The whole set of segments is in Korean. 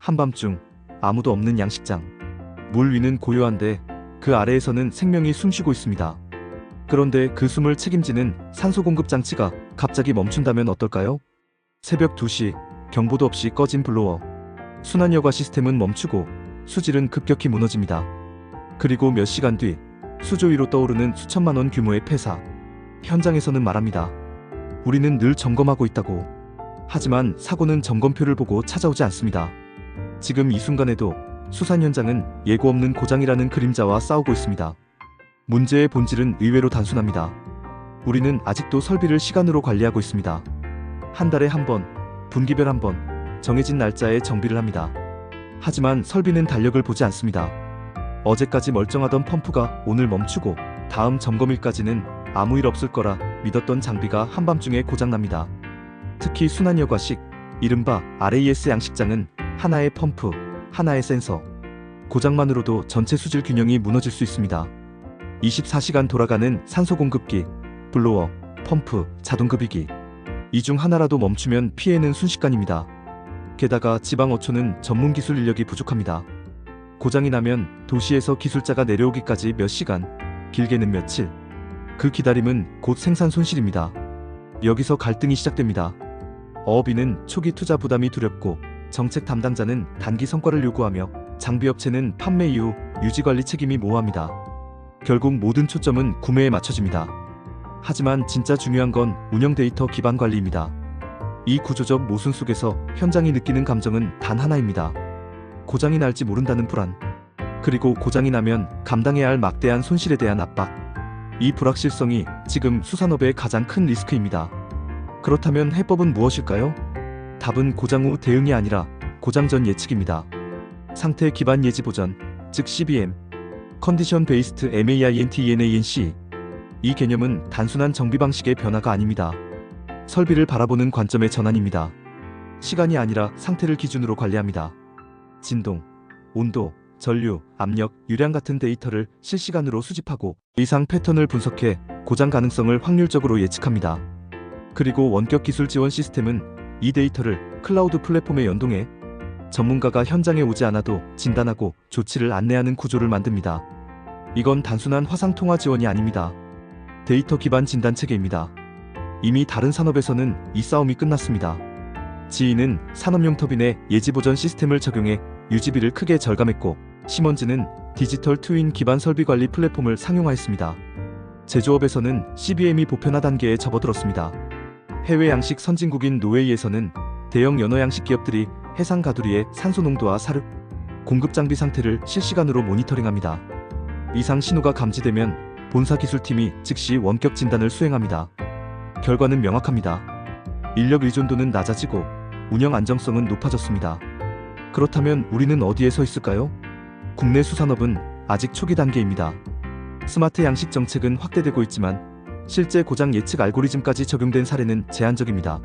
한밤중 아무도 없는 양식장. 물 위는 고요한데 그 아래에서는 생명이 숨쉬고 있습니다. 그런데 그 숨을 책임지는 산소 공급 장치가 갑자기 멈춘다면 어떨까요? 새벽 2시, 경보도 없이 꺼진 블로어. 순환여과 시스템은 멈추고 수질은 급격히 무너집니다. 그리고 몇 시간 뒤 수조 위로 떠오르는 수천만 원 규모의 폐사. 현장에서는 말합니다. 우리는 늘 점검하고 있다고. 하지만 사고는 점검표를 보고 찾아오지 않습니다. 지금 이 순간에도 수산 현장은 예고 없는 고장이라는 그림자와 싸우고 있습니다. 문제의 본질은 의외로 단순합니다. 우리는 아직도 설비를 시간으로 관리하고 있습니다. 한 달에 한 번, 분기별 한 번, 정해진 날짜에 정비를 합니다. 하지만 설비는 달력을 보지 않습니다. 어제까지 멀쩡하던 펌프가 오늘 멈추고 다음 점검일까지는 아무 일 없을 거라 믿었던 장비가 한밤중에 고장납니다. 특히 순환여과식, 이른바 RAS 양식장은 하나의 펌프, 하나의 센서, 고장만으로도 전체 수질 균형이 무너질 수 있습니다. 24시간 돌아가는 산소 공급기, 블로어, 펌프, 자동급이기. 이 중 하나라도 멈추면 피해는 순식간입니다. 게다가 지방 어초는 전문 기술 인력이 부족합니다. 고장이 나면 도시에서 기술자가 내려오기까지 몇 시간, 길게는 며칠. 그 기다림은 곧 생산 손실입니다. 여기서 갈등이 시작됩니다. 어업인은 초기 투자 부담이 두렵고 정책 담당자는 단기 성과를 요구하며 장비업체는 판매 이후 유지관리 책임이 모호합니다. 결국 모든 초점은 구매에 맞춰집니다. 하지만 진짜 중요한 건 운영 데이터 기반 관리입니다. 이 구조적 모순 속에서 현장이 느끼는 감정은 단 하나입니다. 고장이 날지 모른다는 불안. 그리고 고장이 나면 감당해야 할 막대한 손실에 대한 압박. 이 불확실성이 지금 수산업의 가장 큰 리스크입니다. 그렇다면 해법은 무엇일까요? 답은 고장 후 대응이 아니라 고장 전 예측입니다. 상태 기반 예지 보전, 즉 CBM, 컨디션 베이스트 maintenance. 이 개념은 단순한 정비 방식의 변화가 아닙니다. 설비를 바라보는 관점의 전환입니다. 시간이 아니라 상태를 기준으로 관리합니다. 진동, 온도, 전류, 압력, 유량 같은 데이터를 실시간으로 수집하고 이상 패턴을 분석해 고장 가능성을 확률적으로 예측합니다. 그리고 원격 기술 지원 시스템은 이 데이터를 클라우드 플랫폼에 연동해 전문가가 현장에 오지 않아도 진단하고 조치를 안내하는 구조를 만듭니다. 이건 단순한 화상통화 지원이 아닙니다. 데이터 기반 진단 체계입니다. 이미 다른 산업에서는 이 싸움이 끝났습니다. GE는 산업용 터빈에 예지 보전 시스템을 적용해 유지비를 크게 절감했고, 시먼즈는 디지털 트윈 기반 설비 관리 플랫폼을 상용화했습니다. 제조업에서는 CBM이 보편화 단계에 접어들었습니다. 해외 양식 선진국인 노웨이에서는 대형 연어 양식 기업들이 해상 가두리의 산소 농도와 사료, 공급 장비 상태를 실시간으로 모니터링합니다. 이상 신호가 감지되면 본사 기술팀이 즉시 원격 진단을 수행합니다. 결과는 명확합니다. 인력 의존도는 낮아지고 운영 안정성은 높아졌습니다. 그렇다면 우리는 어디에 서 있을까요? 국내 수산업은 아직 초기 단계입니다. 스마트 양식 정책은 확대되고 있지만 실제 고장 예측 알고리즘까지 적용된 사례는 제한적입니다.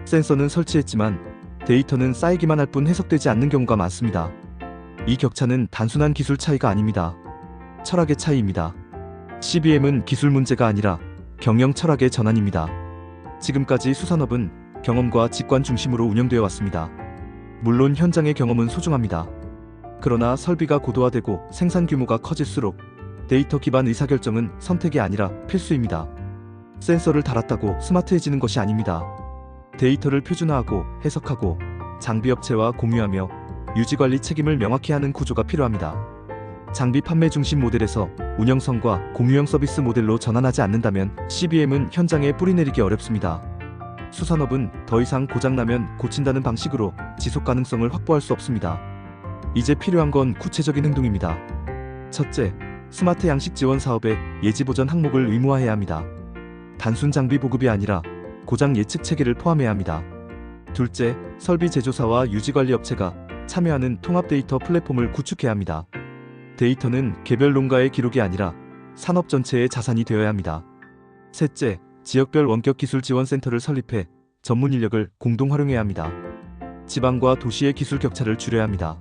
센서는 설치했지만 데이터는 쌓이기만 할 뿐 해석되지 않는 경우가 많습니다. 이 격차는 단순한 기술 차이가 아닙니다. 철학의 차이입니다. CBM은 기술 문제가 아니라 경영 철학의 전환입니다. 지금까지 수산업은 경험과 직관 중심으로 운영되어 왔습니다. 물론 현장의 경험은 소중합니다. 그러나 설비가 고도화되고 생산 규모가 커질수록 데이터 기반 의사결정은 선택이 아니라 필수입니다. 센서를 달았다고 스마트해지는 것이 아닙니다. 데이터를 표준화하고 해석하고 장비업체와 공유하며 유지관리 책임을 명확히 하는 구조가 필요합니다. 장비 판매 중심 모델에서 운영성과 공유형 서비스 모델로 전환하지 않는다면 CBM은 현장에 뿌리내리기 어렵습니다. 수산업은 더 이상 고장나면 고친다는 방식으로 지속 가능성을 확보할 수 없습니다. 이제 필요한 건 구체적인 행동입니다. 첫째, 스마트 양식 지원 사업에 예지 보전 항목을 의무화해야 합니다. 단순 장비 보급이 아니라 고장 예측 체계를 포함해야 합니다. 둘째, 설비 제조사와 유지관리 업체가 참여하는 통합 데이터 플랫폼을 구축해야 합니다. 데이터는 개별 농가의 기록이 아니라 산업 전체의 자산이 되어야 합니다. 셋째, 지역별 원격 기술 지원 센터를 설립해 전문 인력을 공동 활용해야 합니다. 지방과 도시의 기술 격차를 줄여야 합니다.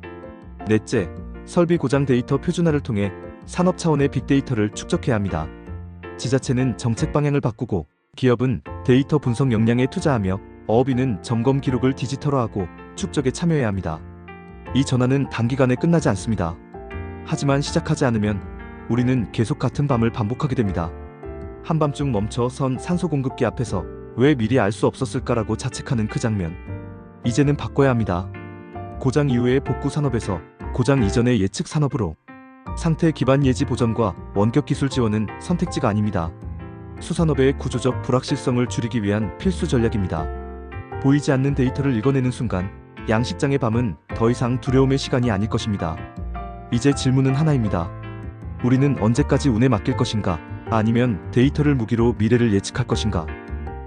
넷째, 설비 고장 데이터 표준화를 통해 산업 차원의 빅데이터를 축적해야 합니다. 지자체는 정책 방향을 바꾸고 기업은 데이터 분석 역량에 투자하며 어업인은 점검 기록을 디지털화하고 축적에 참여해야 합니다. 이 전환은 단기간에 끝나지 않습니다. 하지만 시작하지 않으면 우리는 계속 같은 밤을 반복하게 됩니다. 한밤중 멈춰 선 산소 공급기 앞에서 왜 미리 알 수 없었을까라고 자책하는 그 장면. 이제는 바꿔야 합니다. 고장 이후의 복구 산업에서 고장 이전의 예측 산업으로. 상태 기반 예지 보전과 원격 기술 지원은 선택지가 아닙니다. 수산업의 구조적 불확실성을 줄이기 위한 필수 전략입니다. 보이지 않는 데이터를 읽어내는 순간 양식장의 밤은 더 이상 두려움의 시간이 아닐 것입니다. 이제 질문은 하나입니다. 우리는 언제까지 운에 맡길 것인가? 아니면 데이터를 무기로 미래를 예측할 것인가?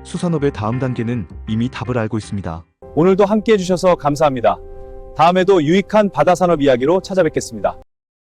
수산업의 다음 단계는 이미 답을 알고 있습니다. 오늘도 함께 해주셔서 감사합니다. 다음에도 유익한 바다산업 이야기로 찾아뵙겠습니다.